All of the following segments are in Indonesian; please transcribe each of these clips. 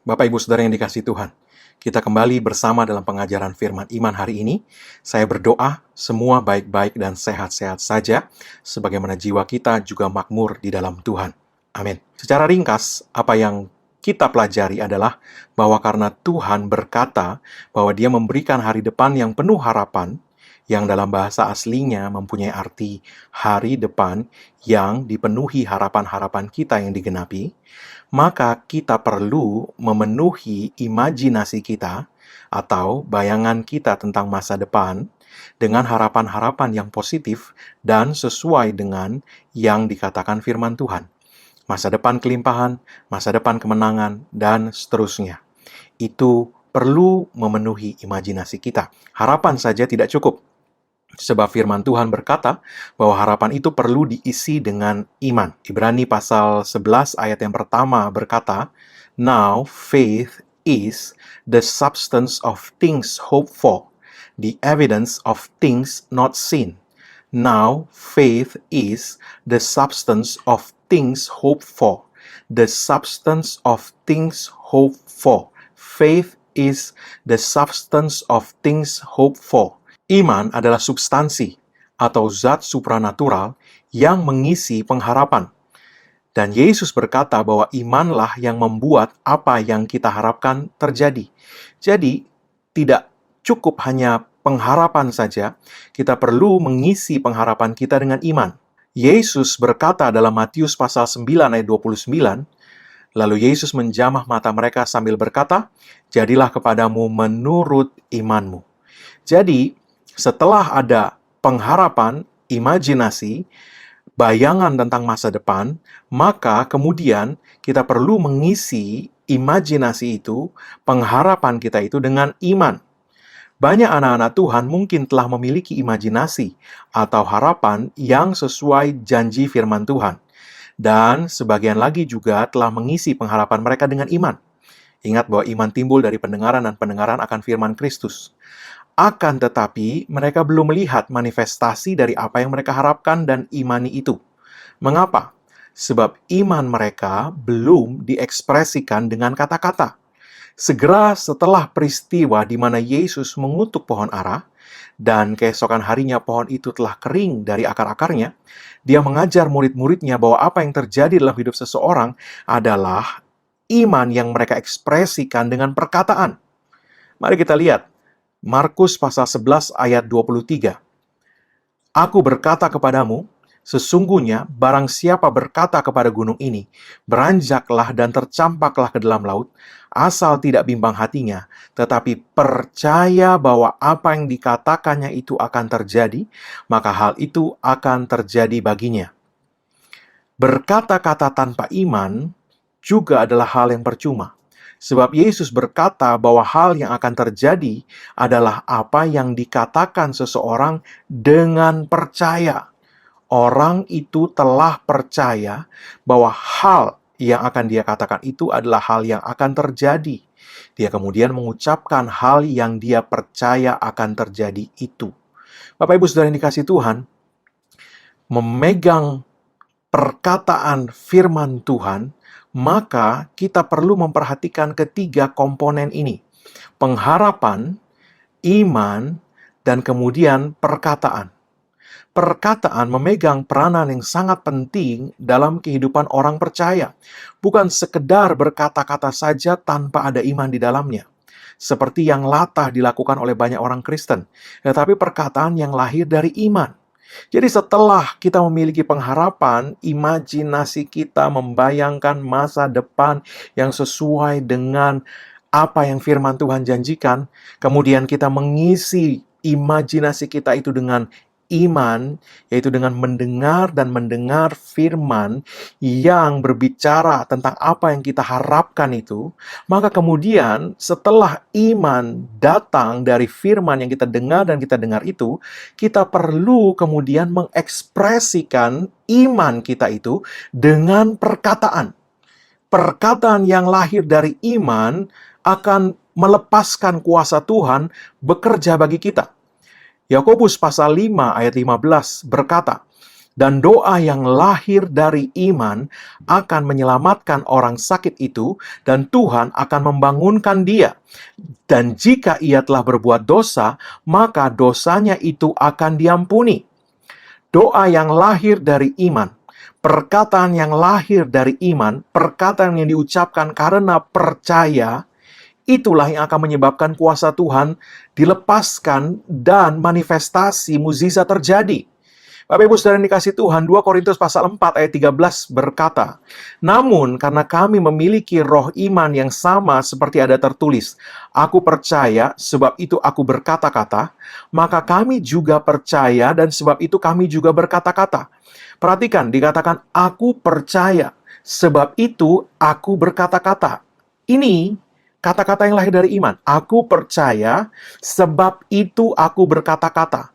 Bapak Ibu Saudara yang dikasihi Tuhan, kita kembali bersama dalam pengajaran firman iman hari ini. Saya berdoa semua baik-baik dan sehat-sehat saja, sebagaimana jiwa kita juga makmur di dalam Tuhan. Amin. Secara ringkas, apa yang kita pelajari adalah bahwa karena Tuhan berkata bahwa Dia memberikan hari depan yang penuh harapan, yang dalam bahasa aslinya mempunyai arti hari depan yang dipenuhi harapan-harapan kita yang digenapi, maka kita perlu memenuhi imajinasi kita atau bayangan kita tentang masa depan dengan harapan-harapan yang positif dan sesuai dengan yang dikatakan firman Tuhan. Masa depan kelimpahan, masa depan kemenangan, dan seterusnya. Itu perlu memenuhi imajinasi kita. Harapan saja tidak cukup. Sebab firman Tuhan berkata bahwa harapan itu perlu diisi dengan iman. Ibrani pasal 11 ayat yang pertama berkata, "Now faith is the substance of things hoped for, the evidence of things not seen." Now faith is the substance of things hoped for, the substance of things hoped for. Faith is the substance of things hoped for. Iman adalah substansi atau zat supranatural yang mengisi pengharapan. Dan Yesus berkata bahwa imanlah yang membuat apa yang kita harapkan terjadi. Jadi, tidak cukup hanya pengharapan saja, kita perlu mengisi pengharapan kita dengan iman. Yesus berkata dalam Matius pasal 9 ayat 29, lalu Yesus menjamah mata mereka sambil berkata, "Jadilah kepadamu menurut imanmu." Jadi, setelah ada pengharapan, imajinasi, bayangan tentang masa depan, maka kemudian kita perlu mengisi imajinasi itu, pengharapan kita itu dengan iman. Banyak anak-anak Tuhan mungkin telah memiliki imajinasi atau harapan yang sesuai janji firman Tuhan. Dan sebagian lagi juga telah mengisi pengharapan mereka dengan iman. Ingat bahwa iman timbul dari pendengaran dan pendengaran akan firman Kristus. Akan tetapi, mereka belum melihat manifestasi dari apa yang mereka harapkan dan imani itu. Mengapa? Sebab iman mereka belum diekspresikan dengan kata-kata. Segera setelah peristiwa di mana Yesus mengutuk pohon ara, dan keesokan harinya pohon itu telah kering dari akar-akarnya, dia mengajar murid-muridnya bahwa apa yang terjadi dalam hidup seseorang adalah iman yang mereka ekspresikan dengan perkataan. Mari kita lihat. Markus pasal 11 ayat 23. "Aku berkata kepadamu, sesungguhnya barang siapa berkata kepada gunung ini, beranjaklah dan tercampaklah ke dalam laut, asal tidak bimbang hatinya, tetapi percaya bahwa apa yang dikatakannya itu akan terjadi, maka hal itu akan terjadi baginya." Berkata-kata tanpa iman juga adalah hal yang percuma. Sebab Yesus berkata bahwa hal yang akan terjadi adalah apa yang dikatakan seseorang dengan percaya. Orang itu telah percaya bahwa hal yang akan dia katakan itu adalah hal yang akan terjadi. Dia kemudian mengucapkan hal yang dia percaya akan terjadi itu. Bapak Ibu Saudara yang dikasihi Tuhan, memegang perkataan firman Tuhan, maka kita perlu memperhatikan ketiga komponen ini. Pengharapan, iman, dan kemudian perkataan. Perkataan memegang peranan yang sangat penting dalam kehidupan orang percaya. Bukan sekedar berkata-kata saja tanpa ada iman di dalamnya. Seperti yang latah dilakukan oleh banyak orang Kristen. Tetapi perkataan yang lahir dari iman. Jadi setelah kita memiliki pengharapan, imajinasi kita membayangkan masa depan yang sesuai dengan apa yang firman Tuhan janjikan, kemudian kita mengisi imajinasi kita itu dengan iman, yaitu dengan mendengar dan mendengar firman yang berbicara tentang apa yang kita harapkan itu, maka kemudian setelah iman datang dari firman yang kita dengar dan kita dengar itu, kita perlu kemudian mengekspresikan iman kita itu dengan perkataan. Perkataan yang lahir dari iman akan melepaskan kuasa Tuhan bekerja bagi kita. Yakobus pasal 5 ayat 15 berkata, Dan doa yang lahir dari iman akan menyelamatkan orang sakit itu, dan Tuhan akan membangunkan dia. Dan jika ia telah berbuat dosa, maka dosanya itu akan diampuni. Doa yang lahir dari iman, perkataan yang lahir dari iman, perkataan yang diucapkan karena percaya, itulah yang akan menyebabkan kuasa Tuhan dilepaskan dan manifestasi mukjizat terjadi. Bapak Ibu Saudara yang dikasihi Tuhan, 2 Korintus pasal 4 ayat 13 berkata, "Namun karena kami memiliki roh iman yang sama seperti ada tertulis, aku percaya sebab itu aku berkata-kata, maka kami juga percaya dan sebab itu kami juga berkata-kata." Perhatikan, dikatakan aku percaya sebab itu aku berkata-kata. Ini kata-kata yang lahir dari iman. Aku percaya sebab itu aku berkata-kata.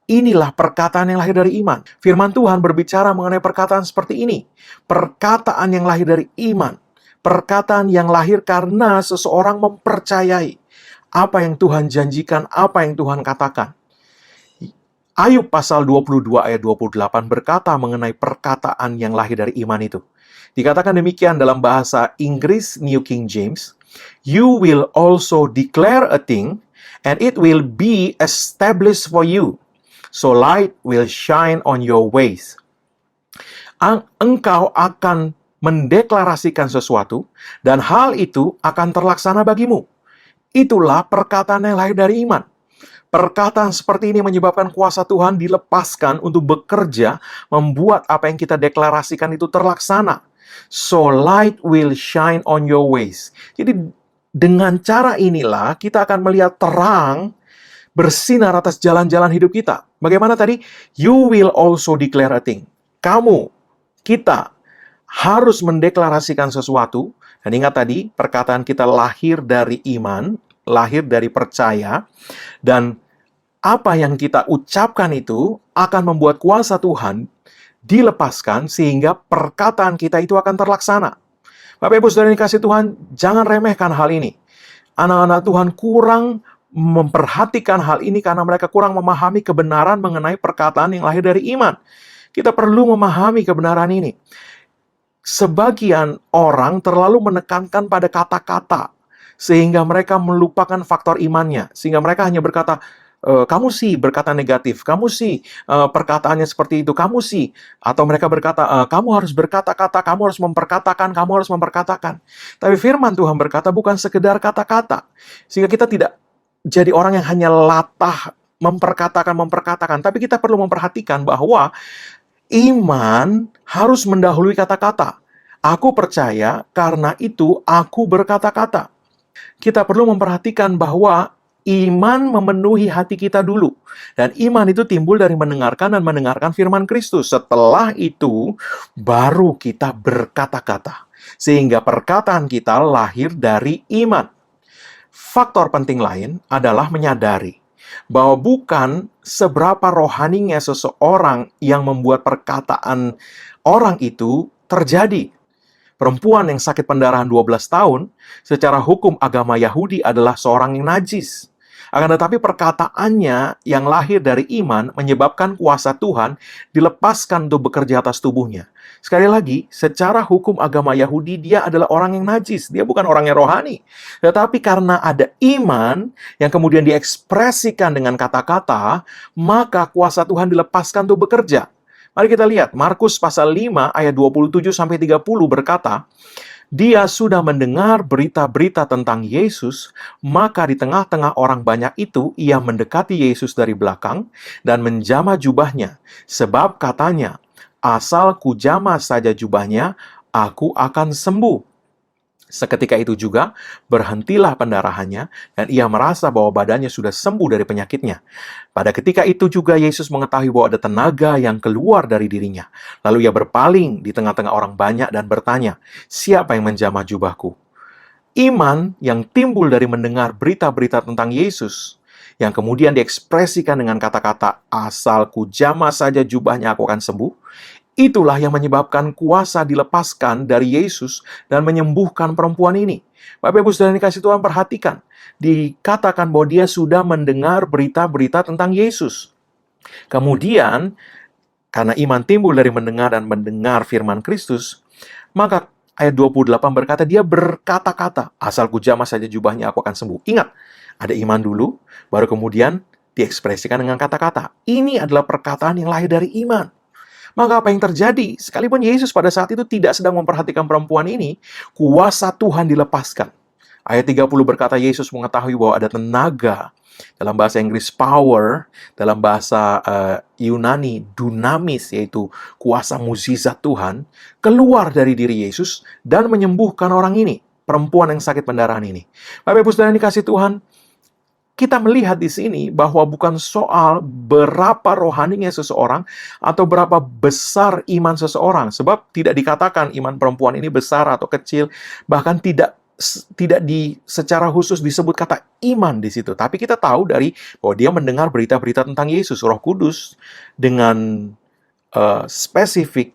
Inilah perkataan yang lahir dari iman. Firman Tuhan berbicara mengenai perkataan seperti ini. Perkataan yang lahir dari iman. Perkataan yang lahir karena seseorang mempercayai apa yang Tuhan janjikan, apa yang Tuhan katakan. Ayub pasal 22 ayat 28 berkata mengenai perkataan yang lahir dari iman itu. Dikatakan demikian dalam bahasa Inggris New King James, "You will also declare a thing, and it will be established for you. So light will shine on your ways." Engkau akan mendeklarasikan sesuatu, dan hal itu akan terlaksana bagimu. Itulah perkataan yang lahir dari iman. Perkataan seperti ini menyebabkan kuasa Tuhan dilepaskan untuk bekerja, membuat apa yang kita deklarasikan itu terlaksana. So light will shine on your ways. Jadi dengan cara inilah kita akan melihat terang bersinar atas jalan-jalan hidup kita. Bagaimana tadi? You will also declare a thing. Kamu, kita, harus mendeklarasikan sesuatu. Dan ingat tadi, perkataan kita lahir dari iman, lahir dari percaya. Dan apa yang kita ucapkan itu akan membuat kuasa Tuhan dilepaskan sehingga perkataan kita itu akan terlaksana. Bapak Ibu Saudara yang dikasihi Tuhan, jangan remehkan hal ini. Anak-anak Tuhan kurang memperhatikan hal ini karena mereka kurang memahami kebenaran mengenai perkataan yang lahir dari iman. Kita perlu memahami kebenaran ini. Sebagian orang terlalu menekankan pada kata-kata sehingga mereka melupakan faktor imannya. Sehingga mereka hanya berkata, kamu sih berkata negatif, kamu sih perkataannya seperti itu, kamu sih. Atau mereka berkata, kamu harus berkata-kata, kamu harus memperkatakan, kamu harus memperkatakan. Tapi firman Tuhan berkata bukan sekedar kata-kata. Sehingga kita tidak jadi orang yang hanya latah memperkatakan, tapi kita perlu memperhatikan bahwa iman harus mendahului kata-kata. Aku percaya, karena itu aku berkata-kata. Kita perlu memperhatikan bahwa iman memenuhi hati kita dulu. Dan iman itu timbul dari mendengarkan dan mendengarkan firman Kristus. Setelah itu, baru kita berkata-kata. Sehingga perkataan kita lahir dari iman. Faktor penting lain adalah menyadari bahwa bukan seberapa rohaninya seseorang yang membuat perkataan orang itu terjadi. Perempuan yang sakit pendarahan 12 tahun, secara hukum agama Yahudi adalah seorang yang najis. Akan tetapi perkataannya yang lahir dari iman menyebabkan kuasa Tuhan dilepaskan untuk bekerja atas tubuhnya. Sekali lagi, secara hukum agama Yahudi, dia adalah orang yang najis. Dia bukan orang yang rohani. Tetapi karena ada iman yang kemudian diekspresikan dengan kata-kata, maka kuasa Tuhan dilepaskan untuk bekerja. Mari kita lihat, Markus pasal 5 ayat 27-30 berkata, "Dia sudah mendengar berita-berita tentang Yesus, maka di tengah-tengah orang banyak itu, ia mendekati Yesus dari belakang dan menjamah jubahnya. Sebab katanya, asal kujamah saja jubahnya, aku akan sembuh." Seketika itu juga, berhentilah pendarahannya, dan ia merasa bahwa badannya sudah sembuh dari penyakitnya. Pada ketika itu juga Yesus mengetahui bahwa ada tenaga yang keluar dari dirinya. Lalu ia berpaling di tengah-tengah orang banyak dan bertanya, "Siapa yang menjamah jubahku?" Iman yang timbul dari mendengar berita-berita tentang Yesus, yang kemudian diekspresikan dengan kata-kata, asal kujamah saja jubahnya aku akan sembuh, itulah yang menyebabkan kuasa dilepaskan dari Yesus dan menyembuhkan perempuan ini. Bapak Ibu Saudara yang dikasihi Tuhan, perhatikan. Dikatakan bahwa dia sudah mendengar berita-berita tentang Yesus. Kemudian, Karena iman timbul dari mendengar dan mendengar firman Kristus, maka ayat 28 berkata, dia berkata-kata, asal ku jamah saja jubahnya aku akan sembuh. Ingat, ada iman dulu, baru kemudian diekspresikan dengan kata-kata. Ini adalah perkataan yang lahir dari iman. Maka apa yang terjadi? Sekalipun Yesus pada saat itu tidak sedang memperhatikan perempuan ini, kuasa Tuhan dilepaskan. Ayat 30 berkata, Yesus mengetahui bahwa ada tenaga, dalam bahasa Inggris power, dalam bahasa Yunani dunamis, yaitu kuasa mukjizat Tuhan, keluar dari diri Yesus dan menyembuhkan orang ini, perempuan yang sakit pendarahan ini. Bapak Ibu Saudara yang dikasih Tuhan, kita melihat di sini bahwa bukan soal berapa rohaninya seseorang atau berapa besar iman seseorang, sebab tidak dikatakan iman perempuan ini besar atau kecil, bahkan tidak secara khusus disebut kata iman di situ. Tapi kita tahu dari bahwa dia mendengar berita-berita tentang Yesus. Roh Kudus dengan spesifik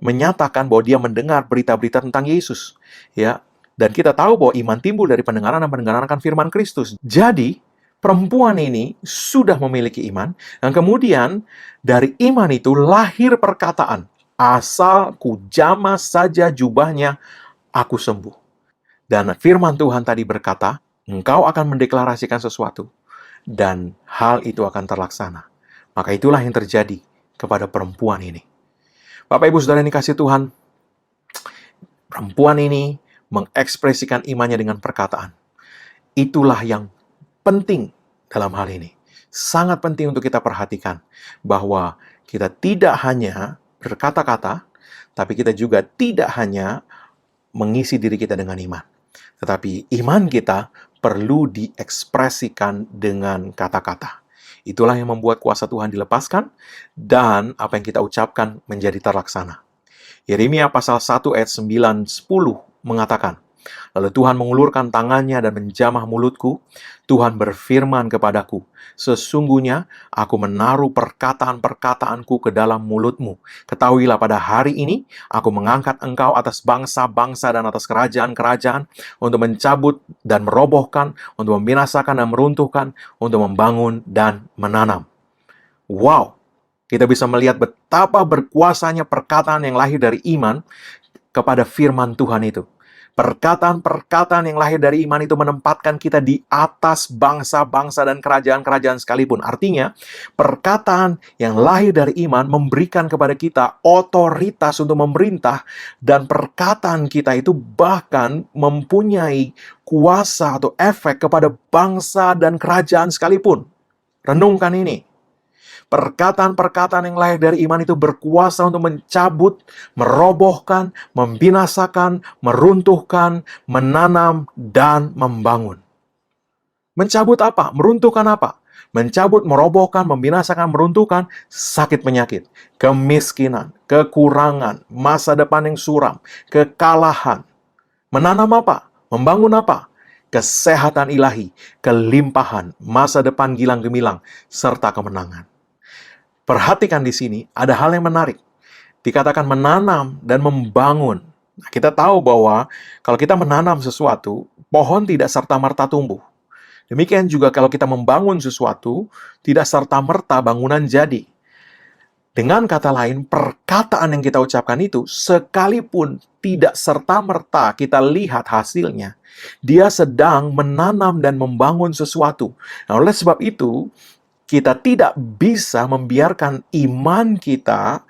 menyatakan bahwa dia mendengar berita-berita tentang Yesus, ya. Dan kita tahu bahwa iman timbul dari pendengaran dan pendengaran akan firman Kristus. Jadi, perempuan ini sudah memiliki iman, dan kemudian dari iman itu lahir perkataan, asal ku jamah saja jubahnya, aku sembuh. Dan firman Tuhan tadi berkata, engkau akan mendeklarasikan sesuatu, dan hal itu akan terlaksana. Maka itulah yang terjadi kepada perempuan ini. Bapak Ibu Saudara yang dikasih Tuhan, perempuan ini mengekspresikan imannya dengan perkataan. Itulah yang penting dalam hal ini. Sangat penting untuk kita perhatikan bahwa kita tidak hanya berkata-kata, tapi kita juga tidak hanya mengisi diri kita dengan iman. Tetapi iman kita perlu diekspresikan dengan kata-kata. Itulah yang membuat kuasa Tuhan dilepaskan dan apa yang kita ucapkan menjadi terlaksana. Yeremia pasal 1 ayat 9-10 mengatakan, lalu Tuhan mengulurkan tangannya dan menjamah mulutku. Tuhan berfirman kepadaku, sesungguhnya aku menaruh perkataan-perkataanku ke dalam mulutmu. Ketahuilah pada hari ini, aku mengangkat engkau atas bangsa-bangsa dan atas kerajaan-kerajaan untuk mencabut dan merobohkan, untuk membinasakan dan meruntuhkan, untuk membangun dan menanam. Wow! Kita bisa melihat betapa berkuasanya perkataan yang lahir dari iman kepada firman Tuhan itu. Perkataan-perkataan yang lahir dari iman itu menempatkan kita di atas bangsa-bangsa dan kerajaan-kerajaan sekalipun. Artinya, perkataan yang lahir dari iman memberikan kepada kita otoritas untuk memerintah, dan perkataan kita itu bahkan mempunyai kuasa atau efek kepada bangsa dan kerajaan sekalipun. Renungkan ini. Perkataan-perkataan yang lahir dari iman itu berkuasa untuk mencabut, merobohkan, membinasakan, meruntuhkan, menanam, dan membangun. Mencabut apa? Meruntuhkan apa? Mencabut, merobohkan, membinasakan, meruntuhkan sakit penyakit, kemiskinan, kekurangan, masa depan yang suram, kekalahan. Menanam apa? Membangun apa? Kesehatan ilahi, kelimpahan, masa depan gilang gemilang, serta kemenangan. Perhatikan di sini, ada hal yang menarik. Dikatakan menanam dan membangun. Nah, kita tahu bahwa kalau kita menanam sesuatu, pohon tidak serta-merta tumbuh. Demikian juga kalau kita membangun sesuatu, tidak serta-merta bangunan jadi. Dengan kata lain, perkataan yang kita ucapkan itu, sekalipun tidak serta-merta kita lihat hasilnya, dia sedang menanam dan membangun sesuatu. Nah, oleh sebab itu, kita tidak bisa membiarkan iman kita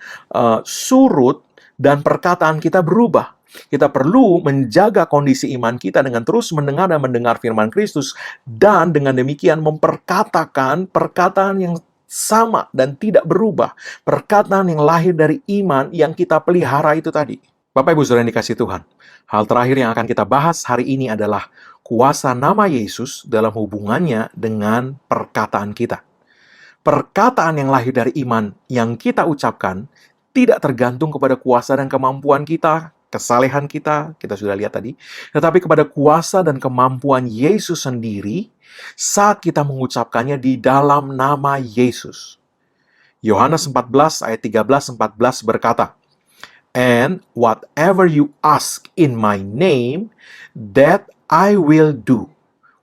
surut dan perkataan kita berubah. Kita perlu menjaga kondisi iman kita dengan terus mendengar dan mendengar firman Kristus, dan dengan demikian memperkatakan perkataan yang sama dan tidak berubah. Perkataan yang lahir dari iman yang kita pelihara itu tadi. Bapak Ibu Saudara yang dikasih Tuhan, hal terakhir yang akan kita bahas hari ini adalah kuasa nama Yesus dalam hubungannya dengan perkataan kita. Perkataan yang lahir dari iman yang kita ucapkan tidak tergantung kepada kuasa dan kemampuan kita, kesalehan kita sudah lihat tadi, tetapi kepada kuasa dan kemampuan Yesus sendiri saat kita mengucapkannya di dalam nama Yesus. Yohanes 14 ayat 13-14 berkata, "And whatever you ask in my name, that I will do."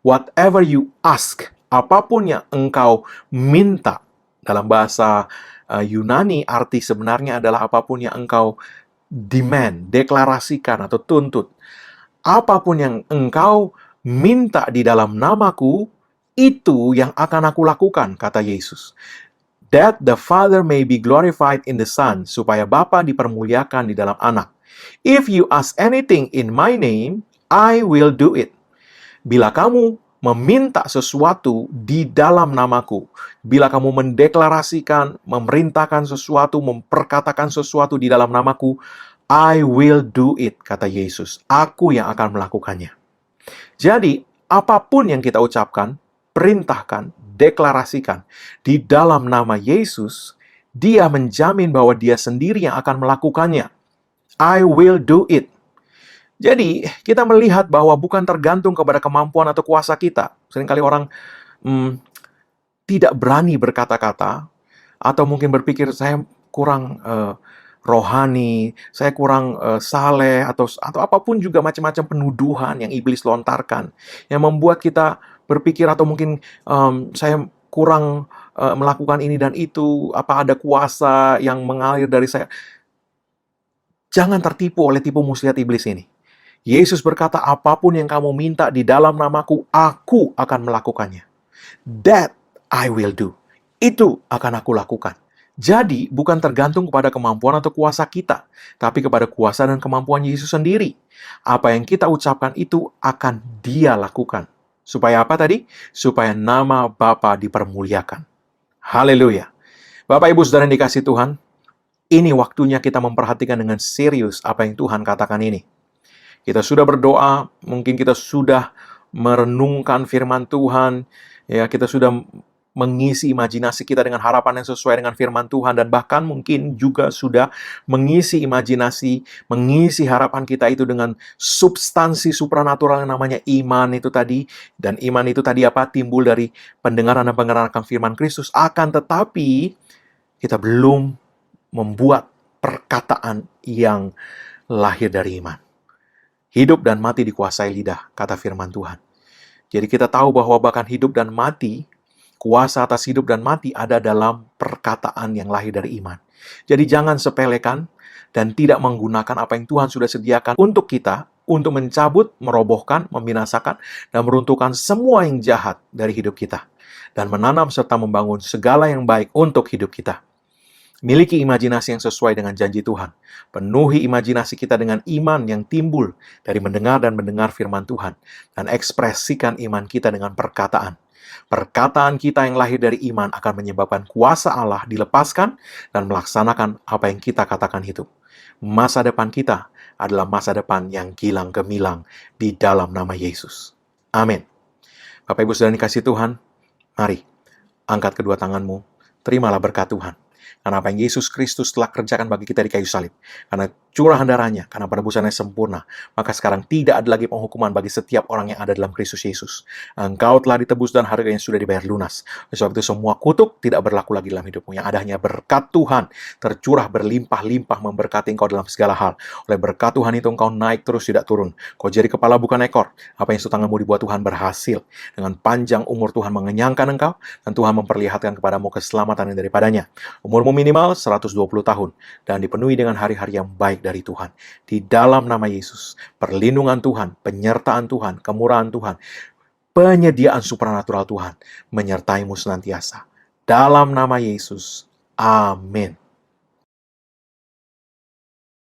Whatever you ask, apapun yang engkau minta, dalam bahasa Yunani, arti sebenarnya adalah apapun yang engkau demand, deklarasikan atau tuntut. Apapun yang engkau minta di dalam namaku, itu yang akan aku lakukan, kata Yesus. That the Father may be glorified in the Son, supaya Bapa dipermuliakan di dalam Anak. If you ask anything in my name, I will do it. Bila kamu meminta sesuatu di dalam namaku, bila kamu mendeklarasikan, memerintahkan sesuatu, memperkatakan sesuatu di dalam namaku, I will do it, kata Yesus. Aku yang akan melakukannya. Jadi, apapun yang kita ucapkan, perintahkan, deklarasikan di dalam nama Yesus, Dia menjamin bahwa Dia sendiri yang akan melakukannya. I will do it. Jadi, kita melihat bahwa bukan tergantung kepada kemampuan atau kuasa kita. Seringkali orang tidak berani berkata-kata, atau mungkin berpikir, saya kurang rohani, saya kurang saleh, atau apapun juga macam-macam penuduhan yang iblis lontarkan, yang membuat kita berpikir, atau mungkin saya kurang melakukan ini dan itu, apa ada kuasa yang mengalir dari saya. Jangan tertipu oleh tipu muslihat iblis ini. Yesus berkata, apapun yang kamu minta di dalam namaku, aku akan melakukannya. That I will do. Itu akan aku lakukan. Jadi, bukan tergantung kepada kemampuan atau kuasa kita, tapi kepada kuasa dan kemampuan Yesus sendiri. Apa yang kita ucapkan itu akan Dia lakukan. Supaya apa tadi? Supaya nama Bapa dipermuliakan. Haleluya. Bapak, Ibu, Saudara yang dikasihi Tuhan, ini waktunya kita memperhatikan dengan serius apa yang Tuhan katakan ini. Kita sudah berdoa, mungkin kita sudah merenungkan firman Tuhan, ya, kita sudah mengisi imajinasi kita dengan harapan yang sesuai dengan firman Tuhan, dan bahkan mungkin juga sudah mengisi imajinasi, mengisi harapan kita itu dengan substansi supranatural yang namanya iman itu tadi. Dan iman itu tadi apa? Timbul dari pendengaran dan pengenalan akan firman Kristus. Akan tetapi, kita belum membuat perkataan yang lahir dari iman. Hidup dan mati dikuasai lidah, kata firman Tuhan. Jadi kita tahu bahwa bahkan hidup dan mati, kuasa atas hidup dan mati ada dalam perkataan yang lahir dari iman. Jadi jangan sepelekan dan tidak menggunakan apa yang Tuhan sudah sediakan untuk kita, untuk mencabut, merobohkan, membinasakan, dan meruntuhkan semua yang jahat dari hidup kita. Dan menanam serta membangun segala yang baik untuk hidup kita. Miliki imajinasi yang sesuai dengan janji Tuhan. Penuhi imajinasi kita dengan iman yang timbul dari mendengar dan mendengar firman Tuhan. Dan ekspresikan iman kita dengan perkataan. Perkataan kita yang lahir dari iman akan menyebabkan kuasa Allah dilepaskan dan melaksanakan apa yang kita katakan itu. Masa depan kita adalah masa depan yang gilang gemilang di dalam nama Yesus. Amin. Bapak, Ibu, Saudara yang dikasihi Tuhan, mari angkat kedua tanganmu, terimalah berkat Tuhan. Karena apa yang Yesus Kristus telah kerjakan bagi kita di kayu salib, karena curahan darahnya, karena penebusannya sempurna, maka sekarang tidak ada lagi penghukuman bagi setiap orang yang ada dalam Kristus Yesus. Engkau telah ditebus dan harganya sudah dibayar lunas. Oleh sebab itu semua kutuk tidak berlaku lagi dalam hidupmu. Yang ada hanya berkat Tuhan tercurah berlimpah-limpah memberkati engkau dalam segala hal. Oleh berkat Tuhan itu engkau naik terus tidak turun. Kau jadi kepala bukan ekor. Apa yang setanganmu dibuat Tuhan berhasil. Dengan panjang umur Tuhan mengenyangkan engkau, dan Tuhan memperlihatkan kepadamu keselamatan yang daripadanya. Umurmu minimal 120 tahun, dan dipenuhi dengan hari-hari yang baik dari Tuhan. Di dalam nama Yesus, perlindungan Tuhan, penyertaan Tuhan, kemurahan Tuhan, penyediaan supranatural Tuhan menyertaimu senantiasa. Dalam nama Yesus, amin.